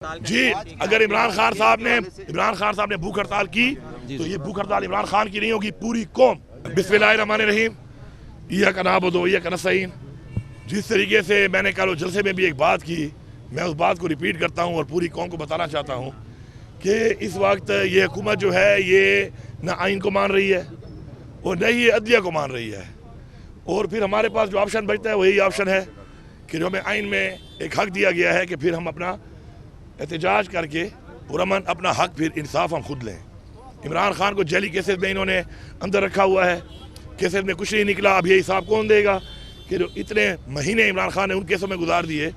جی اگر عمران خان صاحب نے بھوک ہڑتال کی تو یہ بھوک ہڑتال عمران خان کی نہیں ہوگی، پوری قوم۔ بسم اللہ الرحمن الرحیم، ایاک نعبد و ایاک نستعین۔ جس طریقے سے میں نے کل جلسے میں بھی ایک بات کی، میں اس بات کو ریپیٹ کرتا ہوں اور پوری قوم کو بتانا چاہتا ہوں کہ اس وقت یہ حکومت جو ہے یہ نہ آئین کو مان رہی ہے اور نہ ہی عدلیہ کو مان رہی ہے، اور پھر ہمارے پاس جو آپشن بچتا ہے وہی آپشن ہے کہ جو ہمیں آئین میں ایک حق دیا گیا ہے کہ پھر ہم اپنا احتجاج کر کے پرامن اپنا حق پھر انصاف ہم خود لیں۔ عمران خان کو جعلی کیسز میں انہوں نے اندر رکھا ہوا ہے، کیسز میں کچھ نہیں نکلا، اب یہ حساب کون دے گا کہ جو اتنے مہینے عمران خان نے ان کیسوں میں گزار دیے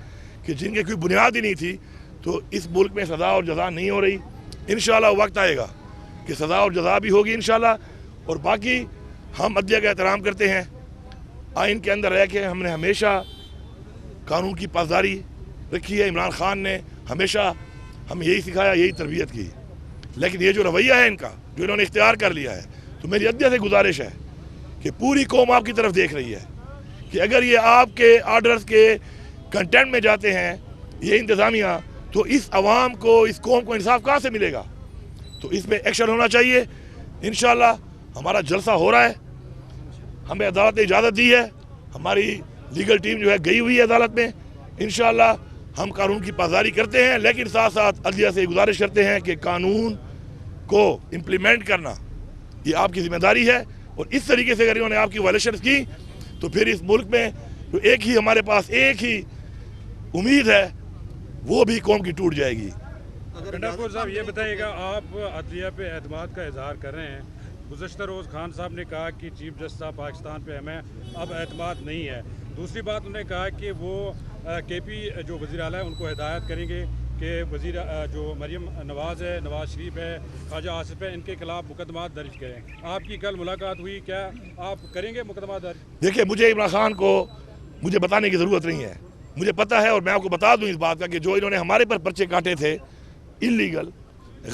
کہ جن کے کوئی بنیاد ہی نہیں تھی، تو اس ملک میں سزا اور جزا نہیں ہو رہی۔ انشاءاللہ وقت آئے گا کہ سزا اور جزا بھی ہوگی انشاءاللہ، اور باقی ہم عدلیہ کا احترام کرتے ہیں، آئین کے اندر رہ کے ہم نے ہمیشہ قانون کی پاسداری رکھی ہے۔ عمران خان نے ہمیشہ ہمیں یہی سکھایا، یہی تربیت کی، لیکن یہ جو رویہ ہے ان کا جو انہوں نے اختیار کر لیا ہے، تو میری عدلیہ سے گزارش ہے کہ پوری قوم آپ کی طرف دیکھ رہی ہے کہ اگر یہ آپ کے آرڈرز کے کنٹینٹ میں جاتے ہیں یہ انتظامیہ، تو اس عوام کو، اس قوم کو انصاف کہاں سے ملے گا؟ تو اس میں ایکشن ہونا چاہیے۔ انشاءاللہ ہمارا جلسہ ہو رہا ہے، ہمیں عدالت نے اجازت دی ہے، ہماری لیگل ٹیم جو ہے گئی ہوئی ہے عدالت میں۔ انشاءاللہ ہم قانون کی پاسداری کرتے ہیں، لیکن ساتھ ساتھ عدلیہ سے گزارش کرتے ہیں کہ قانون کو امپلیمنٹ کرنا یہ آپ کی ذمہ داری ہے، اور اس طریقے سے اگر انہوں نے آپ کی وائلیشنز کی تو پھر اس ملک میں جو ایک ہی ہمارے پاس ایک ہی امید ہے وہ بھی قوم کی ٹوٹ جائے گی۔ گنڈاپور صاحب یہ بتائیے گا، آپ عدلیہ پہ اعتماد کا اظہار کر رہے ہیں، گزشتہ روز خان صاحب نے کہا کہ چیف جسٹس آف پاکستان پہ ہمیں اب اعتماد نہیں ہے۔ دوسری بات انہوں نے کہا کہ وہ کے پی جو وزیر اعلیٰ ہے ان کو ہدایت کریں گے کہ وزیر جو مریم نواز ہے، نواز شریف ہے، خواجہ آصف ہے، ان کے خلاف مقدمات درج کریں۔ آپ کی کل ملاقات ہوئی، کیا آپ کریں گے مقدمات درج؟ دیکھیں، مجھے عمران خان کو مجھے بتانے کی ضرورت نہیں ہے، مجھے پتہ ہے، اور میں آپ کو بتا دوں اس بات کا کہ جو انہوں نے ہمارے پر پرچے کاٹے تھے انلیگل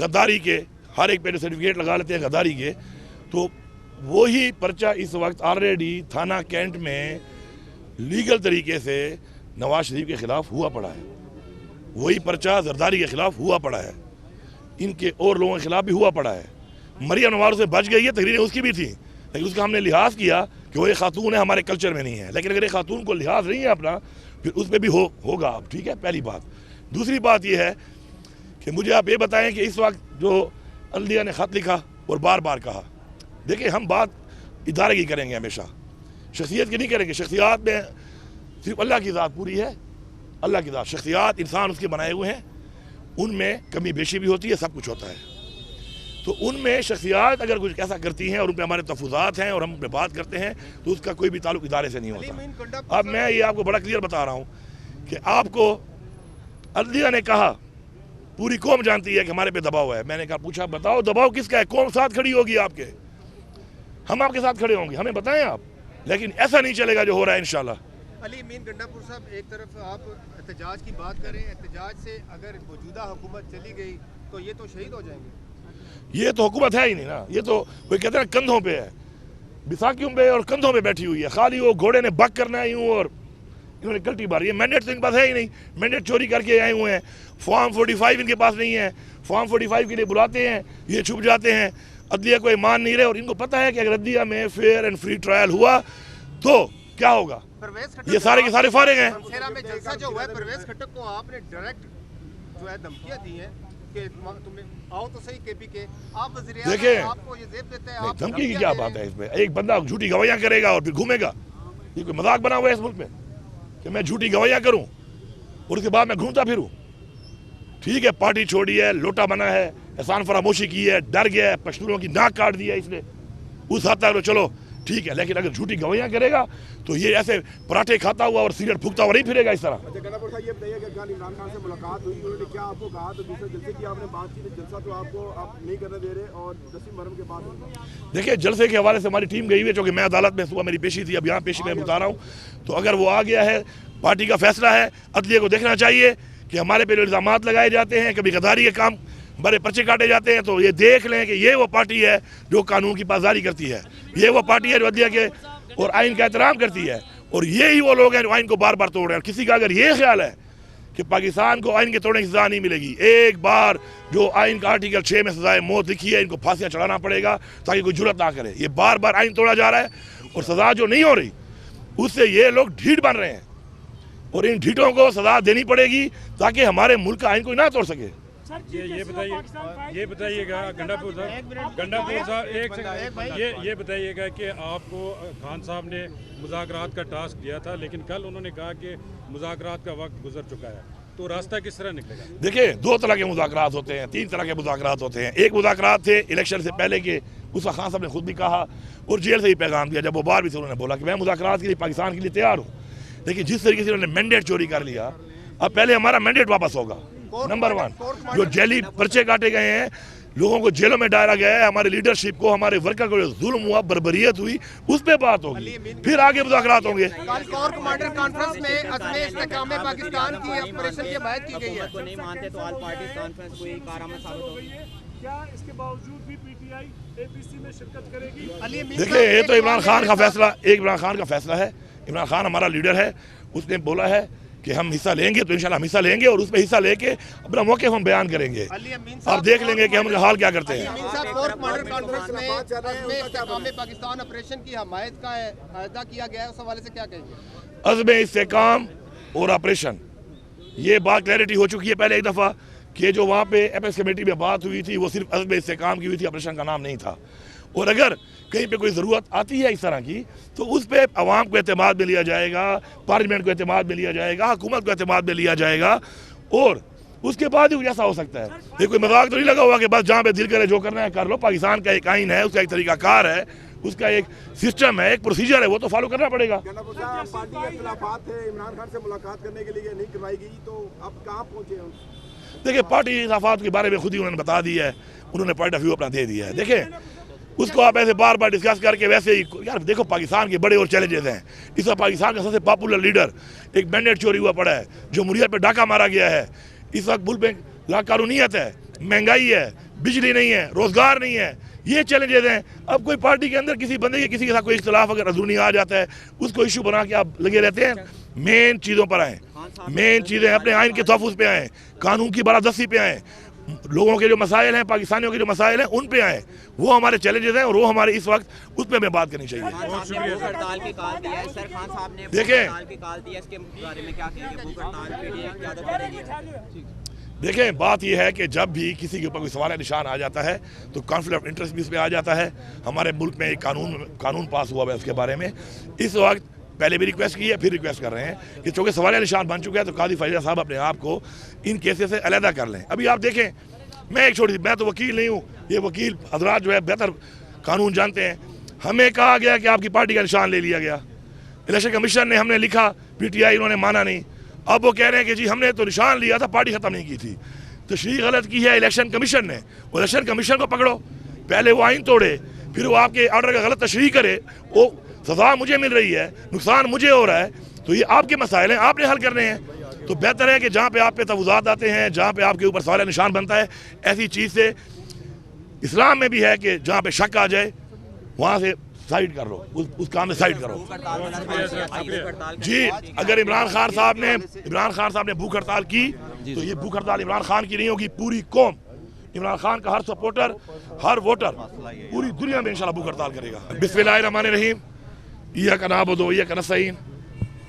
غداری کے، ہر ایک پہ سرٹیفکیٹ لگا لیتے ہیں غداری کے، تو وہی پرچہ اس وقت آلریڈی تھانہ کینٹ میں لیگل طریقے سے نواز شریف کے خلاف ہوا پڑا ہے، وہی پرچہ زرداری کے خلاف ہوا پڑا ہے، ان کے اور لوگوں کے خلاف بھی ہوا پڑا ہے۔ مریم نواز سے بچ گئی ہے، تقریریں اس کی بھی تھیں، لیکن اس کا ہم نے لحاظ کیا کہ وہ ایک خاتون ہے، ہمارے کلچر میں نہیں ہے، لیکن اگر ایک خاتون کو لحاظ نہیں ہے اپنا، پھر اس پہ بھی ہوگا اب، ٹھیک ہے، پہلی بات۔ دوسری بات یہ ہے کہ مجھے آپ یہ بتائیں کہ اس وقت جو عدلیہ نے خط لکھا اور بار بار کہا، دیکھیں ہم بات ادارے کی کریں گے، ہمیشہ شخصیت کی نہیں کریں گے۔ شخصیات میں صرف اللہ کی ذات پوری ہے، اللہ کی ذات، شخصیات انسان اس کے بنائے ہوئے ہیں، ان میں کمی بیشی بھی ہوتی ہے، سب کچھ ہوتا ہے، تو ان میں شخصیات اگر کچھ ایسا کرتی ہیں اور ان پہ ہمارے تحفظات ہیں اور ہم ان پہ بات کرتے ہیں تو اس کا کوئی بھی تعلق ادارے سے نہیں ہوتا۔ اب میں یہ آپ کو بڑا کلیئر بتا رہا ہوں کہ آپ کو عدلیہ نے کہا، پوری قوم جانتی ہے کہ ہمارے پہ دباؤ ہے، میں نے کہا پوچھا بتاؤ دباؤ کس کا ہے، قوم ساتھ کھڑی ہوگی آپ کے، ہم آپ کے ساتھ کھڑے ہوں گے، ہمیں بتائیں آپ، لیکن ایسا نہیں چلے گا جو ہو رہا ہے انشاءاللہ۔ علی امین گنڈاپور صاحب، ایک طرف آپ احتجاج کی بات کریں، احتجاج سے اگر موجودہ حکومت چلی گئی تو یہ تو شہید ہو جائیں گے۔ یہ تو حکومت ہے ہی نہیں نا، یہ تو کوئی کہتے ہیں کندھوں پہ ہے، بیساکھیوں پہ اور کندھوں پہ بیٹھی ہوئی ہے، خالی وہ گھوڑے نے بک کرنا ہے یوں اور انہوں نے کلٹی ماری ہے۔ مینڈیٹ تو ان کے پاس ہے ہی نہیں، مینڈیٹ چوری کر کے آئے ہوئے ہیں، فارم 45 ان کے پاس نہیں ہے، فارم 45 کے لیے بلاتے ہیں، یہ چھپ جاتے ہیں، عدلیہ کو مان نہیں رہے، اور ان کو پتہ ہے کہ اگر عدلیہ میں فیئر اینڈ فری ٹرائل ہوا تو کیا ہوگا، یہ سارے کے سارے فارغ ہیں۔ شمشیرہ میں جلسہ جو ہوا ہے، پرویز خٹک کو آپ نے ڈائریکٹ جو ہے دھمکیاں دی ہیں کہ تمہیں آؤ تو صحیح کے پی کے، آپ وزیر اعظم آپ کو یہ زیب دیتے ہیں، آپ دھمکی کی کیا بات ہے اس میں؟ ایک بندہ جھوٹی گواہیاں کرے گا اور پھر گھومے گا، یہ کوئی مذاق بنا ہوا ہے اس ملک میں کہ میں جھوٹی گواہیاں کروں اور اس کے بعد میں گھومتا پھروں؟ ٹھیک ہے، پارٹی چھوڑی ہے، لوٹا بنا ہے، احسان فراموشی کی ہے، ڈر گیا ہے، پشتونوں کی ناک کاٹ دیا اس نے، اس حد تک چلو ٹھیک ہے، لیکن اگر جھوٹی گواہیاں کرے گا تو یہ ایسے پراٹھے کھاتا ہوا اور سگریٹ پھونکتا ہوا نہیں پھرے گا اس طرح۔ گنڈاپور صاحب یہ بتائیے کہ کل عمران خان سے ملاقات ہوئی، انہوں نے کیا آپ کو کہا؟ تو دوسرے جلسے کی آپ نے بات کی، جلسہ تو آپ کو آپ نہیں کرنے دے رہے، اور 10 محرم کے بعد دیکھیں جلسے کے حوالے سے ہماری ٹیم گئی ہوئی ہے، چونکہ میں عدالت میں صبح میری پیشی تھی، اب یہاں پیشی میں بتا رہا ہوں، تو اگر وہ آ گیا ہے، پارٹی کا فیصلہ ہے، عدلیہ کو دیکھنا چاہیے کہ ہمارے پہ جو الزامات لگائے جاتے ہیں، کبھی غداری کے کام بڑے پرچے کاٹے جاتے ہیں، تو یہ دیکھ لیں کہ یہ وہ پارٹی ہے جو قانون کی پاسداری کرتی ہے، یہ وہ پارٹی ہے جو عدلیہ کے اور آئین کا احترام کرتی ہے، اور یہی وہ لوگ ہیں جو آئین کو بار بار توڑ رہے ہیں۔ اور کسی کا اگر یہ خیال ہے کہ پاکستان کو آئین کے توڑنے کی سزا نہیں ملے گی. ایک بار جو آئین کا آرٹیکل 6 میں سزائے موت لکھی ہے ان کو پھانسیاں چڑھانا پڑے گا تاکہ کوئی جرات نہ کرے. یہ بار بار آئین توڑا جا رہا ہے اور سزا جو نہیں ہو رہی اس سے یہ لوگ ڈھیٹ بن رہے ہیں اور ان ڈھیٹوں کو سزا دینی پڑے گی تاکہ ہمارے ملک کا آئین کوئی نہ توڑ سکے. یہ بتائیے گا گنڈا پور صاحب ایک سیکنڈ یہ بتائیے گا کہ آپ کو خان صاحب نے مذاکرات کا ٹاسک دیا تھا لیکن کل انہوں نے کہا کہ مذاکرات کا وقت گزر چکا ہے تو راستہ کس طرح نکلے گا؟ دیکھیں 2 طرح کے مذاکرات ہوتے ہیں 3 طرح کے مذاکرات ہوتے ہیں. ایک مذاکرات تھے الیکشن سے پہلے کے اس کا خان صاحب نے خود بھی کہا اور جیل سے ہی پیغام دیا جب وہ باہر بھی سے انہوں نے بولا کہ میں مذاکرات کے لیے پاکستان کے لیے تیار ہوں. لیکن جس طریقے سے انہوں نے مینڈیٹ چوری کر لیا اب پہلے ہمارا مینڈیٹ واپس ہوگا. نمبر 1 جو جیلی پرچے کاٹے گئے ہیں لوگوں کو جیلوں میں ڈالا گیا ہے ہمارے لیڈرشپ کو ہمارے ورکر کو ظلم ہوا بربریت ہوئی اس پہ بات ہوگی پھر آگے مذاکرات ہوں گے. کور کمانڈر کانفرنس میں عزم استحکام پاکستان کی آپریشن کی حمایت کی گئی ہے. کو نہیں مانتے تو آل پارٹی کانفرنس کوئی کارآمد ثابت ہوگی کیا اس کے باوجود بھی پی ٹی آئی اے پی سی میں شرکت کرے گی؟ دیکھیں یہ تو عمران خان کا فیصلہ عمران خان کا فیصلہ ہے. عمران خان ہمارا لیڈر ہے اس نے بولا ہے کہ ہم حصہ لیں گے تو انشاءاللہ ہم حصہ لیں گے اور اس میں حصہ لے کے اپنا موقف ہم بیان کریں گے. آپ دیکھ لیں گے کہ ہم ان کا حال کیا کرتے ہیں. کور کمانڈر کانفرنس میں عزم استحکام پاکستان آپریشن کی حمایت کا اعادہ کیا گیا ہے اس حوالے سے کیا کہیں گے؟ عزم استحکام اور آپریشن یہ بات کلیئرٹی ہو چکی ہے پہلے ایک دفعہ کہ جو وہاں پہ ایپیکس کمیٹی میں بات ہوئی تھی وہ صرف عزم استحکام کی ہوئی تھی آپریشن کا نام نہیں تھا. اور اگر کہیں پہ کوئی ضرورت آتی ہے اس طرح کی تو اس پہ عوام کو اعتماد میں لیا جائے گا پارلیمنٹ کو اعتماد میں لیا جائے گا حکومت کو اعتماد میں لیا جائے گا اور اس کے بعد ہی کچھ ایسا ہو سکتا ہے. یہ کوئی مذاق تو نہیں لگا ہوا کہ بس جہاں پہ دل کرے جو کرنا ہے کر لو. پاکستان کا ایک آئین ہے اس کا ایک طریقہ کار ہے اس کا ایک سسٹم ہے ایک پروسیجر ہے وہ تو فالو کرنا پڑے گا. پارٹی کے اختلافات تھے عمران خان سے ملاقات کرنے کے لیے نہیں کروائی گئی تو اب کہاں پہنچے ہیں؟ دیکھیں پارٹی اختلافات کے بارے میں خود ہی انہوں نے بتا دیا ہے انہوں نے پوائنٹ آف ویو اپنا دے دیا ہے. دیکھیں اس کو آپ ایسے بار بار ڈسکس کر کے ویسے ہی یار دیکھو پاکستان کے بڑے اور چیلنجز ہیں. اس وقت پاکستان کا سب سے پاپولر لیڈر ایک مینڈیٹ چوری ہوا پڑا ہے جمہوریت پہ ڈاکہ مارا گیا ہے. اس وقت ملک میں لا قانونیت ہے مہنگائی ہے بجلی نہیں ہے روزگار نہیں ہے یہ چیلنجز ہیں. اب کوئی پارٹی کے اندر کسی بندے کے کسی کے ساتھ کوئی اختلاف اگر اندرونی آ جاتا ہے اس کو ایشو بنا کے آپ لگے رہتے ہیں. مین چیزوں پر آئیں مین چیزیں اپنے آئین کے تحفظ پہ آئیں قانون کی بالادستی پہ آئیں لوگوں کے جو مسائل ہیں پاکستانیوں کے جو مسائل ہیں ان پہ آئیں وہ ہمارے چیلنجز ہیں اور وہ ہمارے اس وقت اس پہ ہمیں بات کرنی چاہیے. دیکھیں بات یہ ہے کہ جب بھی کسی کے اوپر کوئی سوال نشان آ جاتا ہے تو کانفلکٹ آف انٹرسٹ بھی اس پہ آ جاتا ہے. ہمارے ملک میں ایک قانون پاس ہوا ہے اس کے بارے میں اس وقت پہلے بھی ریکویسٹ کی ہے پھر ریکویسٹ کر رہے ہیں کہ چونکہ سوال نشان بن چکا ہے تو قاضی فیضا صاحب اپنے آپ کو ان کیسز سے علیحدہ کر لیں. ابھی آپ دیکھیں میں ایک چھوٹی میں تو وکیل نہیں ہوں یہ وکیل حضرات جو ہے بہتر قانون جانتے ہیں. ہمیں کہا گیا کہ آپ کی پارٹی کا نشان لے لیا گیا الیکشن کمیشن نے ہم نے لکھا پی ٹی آئی انہوں نے مانا نہیں. اب وہ کہہ رہے ہیں کہ جی ہم نے تو نشان لیا تھا پارٹی ختم نہیں کی تھی. تشریح غلط کی ہے الیکشن کمیشن نے. الیکشن کمیشن کو پکڑو پہلے وہ آئین توڑے پھر وہ آپ کے آرڈر کا غلط تشریح کرے وہ سزا مجھے مل رہی ہے نقصان مجھے ہو رہا ہے تو یہ آپ کے مسائل ہیں آپ نے حل کرنے ہیں. تو بہتر ہے کہ جہاں پہ آپ پہ تفوضات آتے ہیں جہاں پہ آپ کے اوپر سوال نشان بنتا ہے ایسی چیز سے اسلام میں بھی ہے کہ جہاں پہ شک آ جائے وہاں سے سائڈ کر لو اس کام میں سائڈ کرو. جی اگر عمران خان صاحب نے بھوک ہڑتال کی تو یہ بھوک ہڑتال عمران خان کی نہیں ہوگی پوری قوم عمران خان کا ہر سپورٹر ہر ووٹر پوری دنیا میں انشاءاللہ بھوک ہڑتال کرے گا. بسم اللہ الرحمن الرحیم ایاک نعبد و ایاک نستعین.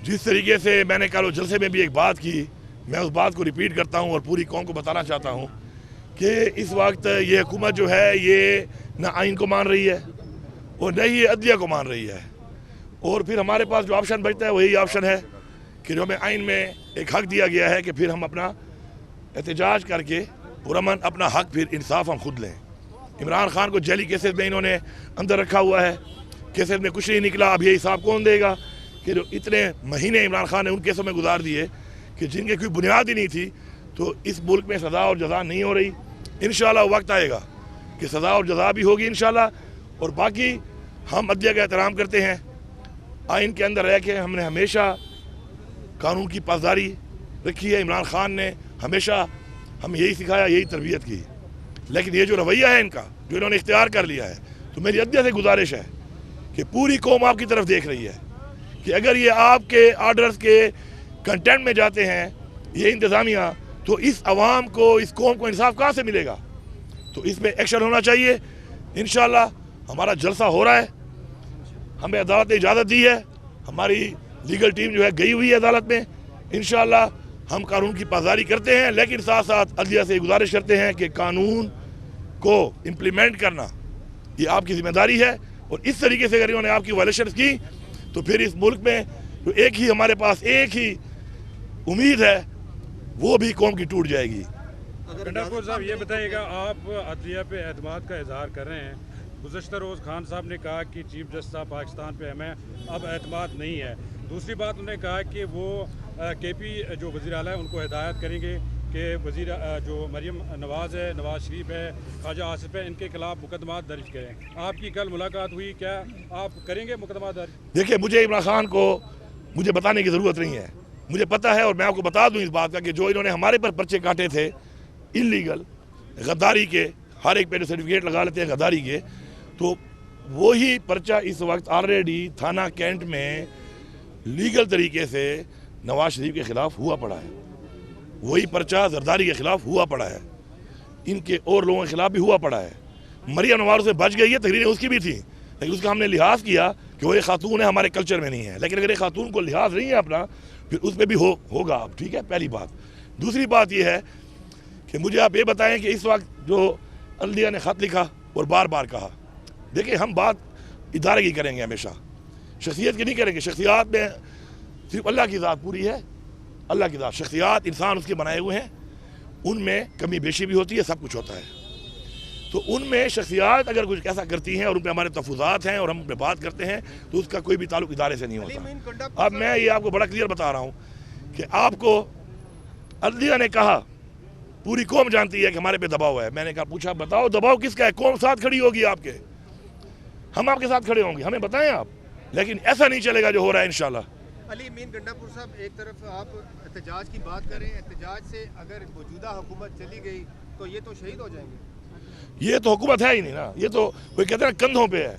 جس طریقے سے میں نے کل جلسے میں بھی ایک بات کی میں اس بات کو ریپیٹ کرتا ہوں اور پوری قوم کو بتانا چاہتا ہوں کہ اس وقت یہ حکومت جو ہے یہ نہ آئین کو مان رہی ہے اور نہ ہی عدلیہ کو مان رہی ہے. اور پھر ہمارے پاس جو آپشن بچتا ہے وہی آپشن ہے کہ جو ہمیں آئین میں ایک حق دیا گیا ہے کہ پھر ہم اپنا احتجاج کر کے پرامن اپنا حق پھر انصاف ہم خود لیں. عمران خان کو جیلی کیسز میں انہوں نے اندر رکھا ہوا ہے کیسز میں کچھ نہیں نکلا. اب یہ حساب کون دے گا کہ جو اتنے مہینے عمران خان نے ان کیسوں میں گزار دیے کہ جن کے کوئی بنیاد ہی نہیں تھی. تو اس ملک میں سزا اور جزا نہیں ہو رہی. انشاءاللہ وقت آئے گا کہ سزا اور جزا بھی ہوگی انشاءاللہ. اور باقی ہم عدلیہ کا احترام کرتے ہیں آئین کے اندر رہ کے ہم نے ہمیشہ قانون کی پاسداری رکھی ہے. عمران خان نے ہمیشہ ہم یہی سکھایا یہی تربیت کی. لیکن یہ جو رویہ ہے ان کا جو انہوں نے اختیار کر لیا ہے تو میری عدلیہ سے گزارش ہے کہ پوری قوم آپ کی طرف دیکھ رہی ہے کہ اگر یہ آپ کے آرڈرز کے کنٹینٹ میں جاتے ہیں یہ انتظامیہ، تو اس عوام کو، اس قوم کو انصاف کہاں سے ملے گا؟ تو اس میں ایکشن ہونا چاہیے. انشاءاللہ ہمارا جلسہ ہو رہا ہے، ہمیں عدالت نے اجازت دی ہے، ہماری لیگل ٹیم جو ہے گئی ہوئی ہے عدالت میں. انشاءاللہ ہم قانون کی پاسداری کرتے ہیں، لیکن ساتھ ساتھ عدلیہ سے گزارش کرتے ہیں کہ قانون کو امپلیمنٹ کرنا یہ آپ کی ذمہ داری ہے. اور اس طریقے سے اگر انہوں نے آپ کی وائلیشنز کی تو پھر اس ملک میں جو ایک ہی ہمارے پاس ایک ہی امید ہے وہ بھی قوم کی ٹوٹ جائے گی. گنڈاپور صاحب یہ بتائیے گا، آپ عدلیہ پہ اعتماد کا اظہار کر رہے ہیں. گزشتہ روز خان صاحب نے کہا کہ چیف جسٹس صاحب پاکستان پہ ہمیں اب اعتماد نہیں ہے. دوسری بات انہوں نے کہا کہ وہ کے پی جو وزیر اعلیٰ ہے ان کو ہدایت کریں گے کہ وزیر جو مریم نواز ہے، نواز شریف ہے، خواجہ آصف ہے، ان کے خلاف مقدمات درج کریں. آپ کی کل ملاقات ہوئی، کیا آپ کریں گے مقدمات درج؟ دیکھیں، مجھے عمران خان کو مجھے بتانے کی ضرورت نہیں ہے، مجھے پتہ ہے. اور میں آپ کو بتا دوں اس بات کا کہ جو انہوں نے ہمارے پر پرچے کاٹے تھے انلیگل غداری کے، ہر ایک پہ جو سرٹیفکیٹ لگا لیتے ہیں غداری کے، تو وہی پرچہ اس وقت آلریڈی تھانہ کینٹ میں لیگل طریقے سے نواز شریف کے خلاف ہوا پڑا ہے. وہی پرچہ زرداری کے خلاف ہوا پڑا ہے، ان کے اور لوگوں کے خلاف بھی ہوا پڑا ہے. مریم نواز سے بچ گئی ہے، تقریریں اس کی بھی تھیں، لیکن اس کا ہم نے لحاظ کیا کہ وہ ایک خاتون ہے، ہمارے کلچر میں نہیں ہے. لیکن اگر ایک خاتون کو لحاظ نہیں ہے اپنا، پھر اس پہ بھی ہوگا اب. ٹھیک ہے، پہلی بات. دوسری بات یہ ہے کہ مجھے آپ یہ بتائیں کہ اس وقت جو عدلیہ نے خط لکھا اور بار بار کہا، دیکھیں ہم بات ادارے کی کریں گے، ہمیشہ شخصیت کی نہیں کریں گے. شخصیات میں صرف اللہ کی ذات پوری ہے، اللہ کی ذات. شخصیات انسان اس کے بنائے ہوئے ہیں، ان میں کمی بیشی بھی ہوتی ہے، سب کچھ ہوتا ہے. تو ان میں شخصیات اگر کچھ ایسا کرتی ہیں اور ان پہ ہمارے تحفظات ہیں اور ہم ان پہ بات کرتے ہیں تو اس کا کوئی بھی تعلق ادارے سے نہیں ہوتا. اب میں یہ آپ کو بڑا کلیئر بتا رہا ہوں کہ آپ کو عدلیہ نے کہا پوری قوم جانتی ہے کہ ہمارے پہ دباؤ ہے. میں نے کہا پوچھا بتاؤ دباؤ کس کا ہے؟ قوم ساتھ کھڑی ہوگی آپ کے، ہم آپ کے ساتھ کھڑے ہوں گے، ہمیں بتائیں آپ. لیکن ایسا نہیں چلے گا جو ہو رہا ہے انشاءاللہ. علی امین گنڈاپور صاحب، ایک طرف آپ احتجاج کی بات کریں، احتجاج سے اگر موجودہ حکومت چلی گئی تو یہ تو شہید ہو جائیں گے. یہ تو حکومت ہے ہی نہیں نا، یہ تو کوئی کہتے ہیں کندھوں پہ ہے،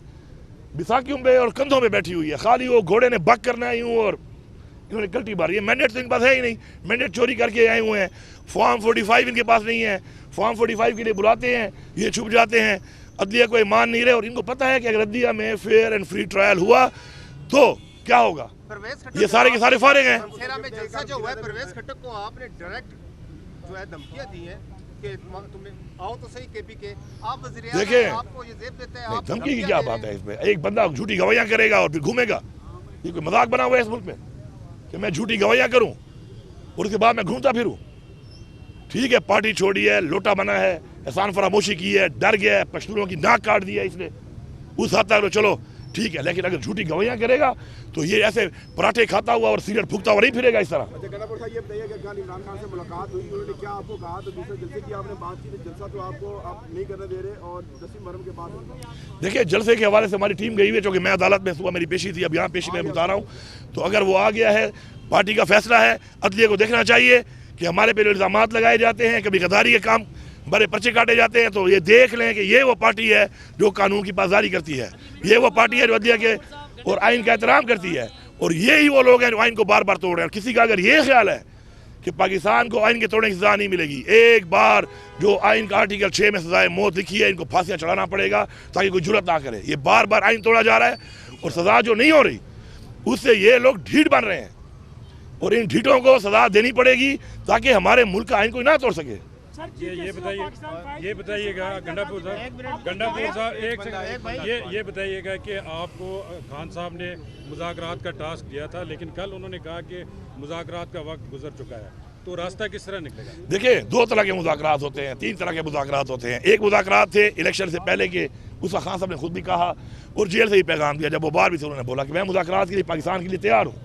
بیساکھیوں پہ اور کندھوں پہ بیٹھی ہوئی ہے. خالی وہ گھوڑے نے بک کرنا ہے یوں اور انہوں نے کلٹی ماری. یہ مینڈیٹ تو ان کے پاس ہے ہی نہیں، مینڈیٹ چوری کر کے آئے ہوئے ہیں. فارم 45 ان کے پاس نہیں ہے، فارم 45 کے لیے بلاتے ہیں، یہ چھپ جاتے ہیں. عدلیہ کو مان نہیں رہے اور ان کو پتہ ہے کہ اگر عدلیہ میں فیئر اینڈ فری ٹرائل ہوا تو کیا ہوگا. یہ سارے کے سارے فارغ ہیں. میں جلسہ جو ہوا ہے پرویز کھٹک کو آپ نے ڈائریکٹ جو ہے دھمکیاں دی ہیں کہ تمہیں آؤ تو صحیح کے پی کے، آپ وزیر اعظم آپ کو یہ زیب دیتے ہیں. دھمکی کی کیا بات ہے اس میں؟ ایک بندہ جھوٹی گواہیاں کرے گا اور پھر گھومے گا. یہ کوئی مذاق بنا ہوا ہے اس ملک میں کہ میں جھوٹی گواہیاں کروں اور اس کے بعد میں گھومتا پھروں؟ ٹھیک ہے، پارٹی چھوڑی ہے، لوٹا بنا ہے، احسان فراموشی کی ہے، ڈر گیا ہے، پشتونوں کی ناک کاٹ دیا اس نے، اس حد تک چلو ٹھیک ہے. لیکن اگر جھوٹی گواہیاں کرے گا تو یہ ایسے پراٹھے کھاتا ہوا اور سگریٹ پھونکتا ہوا نہیں پھرے گا اس طرح. اچھا گنڈاپور صاحب یہ بتائیے کہ کل عمران خان سے ملاقات ہوئی، انہوں نے کیا آپ کو کہا؟ تو دوسرے جلسے کی آپ نے بات کی، جلسہ تو آپ کو آپ نہیں کرنے دے رہے اور 10 محرم کے بعد دیکھیں جلسے کے حوالے سے ہماری ٹیم گئی ہوئی ہے، چونکہ میں عدالت میں صبح میری پیشی تھی، اب یہاں پیشی میں بتا رہا ہوں. تو اگر وہ آ گیا ہے، پارٹی کا فیصلہ ہے، عدلیہ کو دیکھنا چاہیے کہ ہمارے پہ جو الزامات لگائے جاتے ہیں، کبھی غداری کے کام بڑے پرچے کاٹے جاتے ہیں، تو یہ دیکھ لیں کہ یہ وہ پارٹی ہے جو قانون کی پاسداری کرتی ہے، یہ وہ پارٹی ہے جو عدلیہ کے اور آئین کا احترام کرتی ہے، اور یہی وہ لوگ ہیں جو آئین کو بار بار توڑ رہے ہیں. اور کسی کا اگر یہ خیال ہے کہ پاکستان کو آئین کے توڑنے کی سزا نہیں ملے گی، ایک بار جو آئین کا آرٹیکل 6 میں سزائے موت لکھی ہے، ان کو پھانسیاں چڑھانا پڑے گا تاکہ کوئی جرات نہ کرے. یہ بار بار آئین توڑا جا رہا ہے اور سزا جو نہیں ہو رہی اس سے یہ لوگ ڈھیٹ بن رہے ہیں، اور ان ڈھیٹوں کو سزا دینی پڑے گی تاکہ ہمارے ملک کا آئین کوئی نہ توڑ سکے. یہ بتائیے گا گنڈاپور صاحب ایک سیکنڈ، یہ بتائیے گا کہ آپ کو خان صاحب نے مذاکرات کا ٹاسک دیا تھا، لیکن کل انہوں نے کہا کہ مذاکرات کا وقت گزر چکا ہے، تو راستہ کس طرح نکلے گا؟ دیکھیں 2 طرح کے مذاکرات ہوتے ہیں، 3 طرح کے مذاکرات ہوتے ہیں. ایک مذاکرات تھے الیکشن سے پہلے کے، اس کا خان صاحب نے خود بھی کہا اور جیل سے ہی پیغام دیا، جب وہ باہر بھی سے انہوں نے بولا کہ میں مذاکرات کے لیے پاکستان کے لیے تیار ہوں.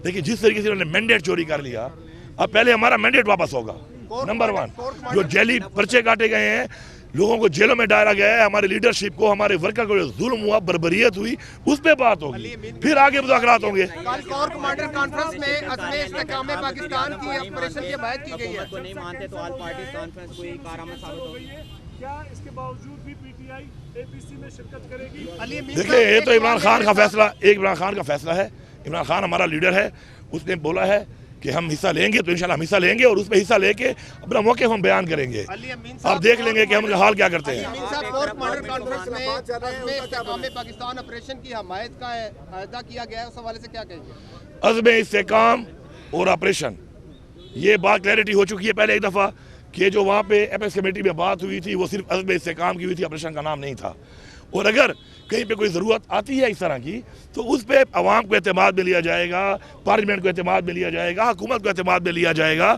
لیکن جس طریقے سے انہوں نے مینڈیٹ چوری کر لیا، اب پہلے ہمارا مینڈیٹ واپس ہوگا. نمبر 1 جو جیلی پرچے کاٹے گئے ہیں، لوگوں کو جیلوں میں ڈالا گیا ہے، ہمارے لیڈرشپ کو، ہمارے ورکر کو جو ظلم ہوا، بربریت ہوئی، اس پہ بات ہوگی، پھر آگے مذاکرات ہوں گے. کل کور کمانڈر کانفرنس میں عزم استحکام پاکستان کی آپریشن کی حمایت کی گئی ہے. کو نہیں مانتے تو آل پارٹی کانفرنس کوئی کارآمد ثابت ہوگی؟ کیا اس کے باوجود بھی پی ٹی آئی اے پی سی میں شرکت کرے گی؟ دیکھیں یہ تو عمران خان کا فیصلہ، ایک عمران خان کا فیصلہ ہے. عمران خان ہمارا لیڈر ہے، اس نے بولا ہے کہ ہم حصہ لیں گے تو انشاءاللہ ہم حصہ لیں گے اور اس میں حصہ لے کے اپنا موقف ہم بیان کریں گے. آپ دیکھ لیں گے کہ ہم حال کیا کرتے ہیں. پاکستان آپریشن کی حمایت کا اعادہ کیا گیا ہے, اس حوالے سے کیا کہیں گے؟ عزم استحکام اور آپریشن, یہ بات کلیئرٹی ہو چکی ہے پہلے ایک دفعہ کہ جو وہاں پہ ایپیکس کمیٹی میں بات ہوئی تھی وہ صرف عزم استحکام کی ہوئی تھی, آپریشن کا نام نہیں تھا. اور اگر کہیں پہ کوئی ضرورت آتی ہے اس طرح کی تو اس پہ عوام کو اعتماد میں لیا جائے گا, پارلیمنٹ کو اعتماد میں لیا جائے گا, حکومت کو اعتماد میں لیا جائے گا,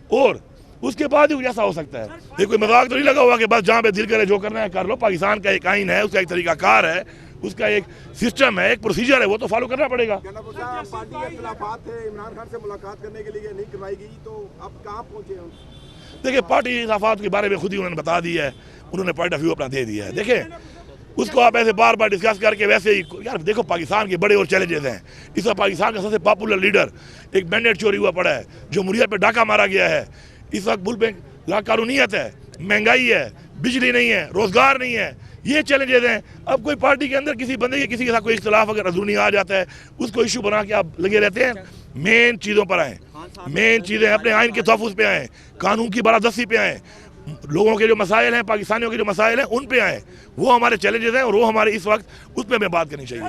اور اس کے بعد ہی ایسا ہو سکتا ہے. یہ کوئی مذاق تو نہیں لگا ہوا کہ بس جہاں پہ دل کرے جو کرنا ہے کر لو. پاکستان کا ایک آئین ہے, اس کا ایک طریقہ کار ہے, اس کا ایک سسٹم ہے, ایک پروسیجر ہے, وہ تو فالو کرنا پڑے گا. پارٹی کے اختلافات تھے, عمران خان سے ملاقات کرنے کے لیے نہیں کروائی گئی, تو اب کہاں پہنچے ہیں؟ دیکھیں پارٹی اختلافات کے بارے میں خود ہی انہوں نے بتا دی ہے, انہوں نے پوائنٹ آف ویو اپنا دے دیا ہے. دیکھیں اس کو آپ ایسے بار بار ڈسکس کر کے ویسے ہی, یار دیکھو پاکستان کے بڑے اور چیلنجز ہیں. اس وقت پاکستان کا سب سے پاپولر لیڈر ایک مینڈیٹ چوری ہوا پڑا ہے, جمہوریت پہ ڈاکہ مارا گیا ہے. اس وقت ملک میں لا قانونیت ہے, مہنگائی ہے, بجلی نہیں ہے, روزگار نہیں ہے, یہ چیلنجز ہیں. اب کوئی پارٹی کے اندر کسی بندے کے کسی کے ساتھ کوئی اختلاف اگر اندرونی آ جاتا ہے, اس کو ایشو بنا کے آپ لگے رہتے ہیں. مین چیزوں پر آئیں, مین چیزیں اپنے آئین کے تحفظ پہ آئیں, قانون کی بالادستی پہ آئیں, لوگوں کے جو مسائل ہیں, پاکستانیوں کے جو مسائل ہیں ان پہ آئیں. وہ ہمارے چیلنجز ہیں اور وہ ہمارے اس وقت اس پہ ہمیں بات کرنی چاہیے.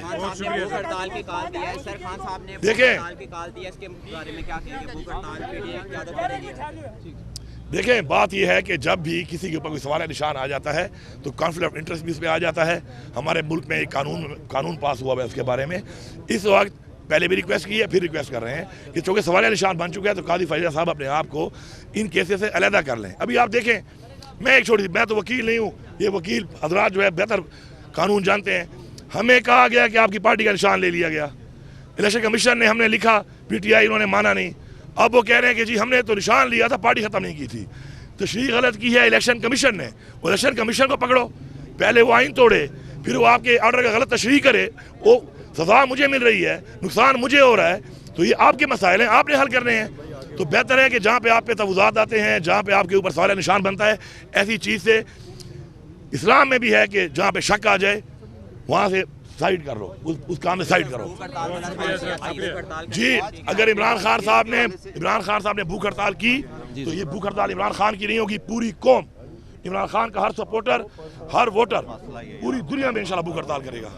دیکھیں بات یہ ہے کہ جب بھی کسی کے اوپر کوئی سوال نشان آ جاتا ہے تو کانفلکٹ آف انٹرسٹ بھی اس پہ آ جاتا ہے. ہمارے ملک میں ایک قانون پاس ہوا ہے اس کے بارے میں. اس وقت پہلے بھی ریکویسٹ کی ہے, پھر ریکویسٹ کر رہے ہیں کہ چونکہ سوال نشان بن چکا ہے تو قاضی فیضہ صاحب اپنے آپ کو ان کیسز سے علیحدہ کر لیں. ابھی آپ دیکھیں, میں ایک چھوٹی, میں تو وکیل نہیں ہوں, یہ وکیل حضرات جو ہے بہتر قانون جانتے ہیں. ہمیں کہا گیا کہ آپ کی پارٹی کا نشان لے لیا گیا, الیکشن کمیشن نے, ہم نے لکھا, پی ٹی آئی انہوں نے مانا نہیں. اب وہ کہہ رہے ہیں کہ جی ہم نے تو نشان لیا تھا, پارٹی ختم نہیں کی تھی. تشریح غلط کی ہے الیکشن کمیشن نے. الیکشن کمیشن کو پکڑو, پہلے وہ آئین توڑے, پھر وہ آپ کے آرڈر کا غلط تشریح کرے, وہ سزا مجھے مل رہی ہے, نقصان مجھے ہو رہا ہے, تو یہ آپ کے مسائل ہیں, آپ نے حل کرنے ہیں. تو بہتر ہے کہ جہاں پہ آپ پہ تفوضات آتے ہیں, جہاں پہ آپ کے اوپر سوال نشان بنتا ہے, ایسی چیز سے اسلام میں بھی ہے کہ جہاں پہ شک آ جائے وہاں سے سائڈ کر لو, اس کام میں سائڈ کرو. جی اگر عمران خان صاحب نے بھوک ہڑتال کی تو یہ بھوک ہڑتال عمران خان کی نہیں ہوگی, پوری قوم, عمران خان کا ہر سپورٹر, ہر ووٹر پوری دنیا میں انشاءاللہ بھوک ہڑتال کرے گا.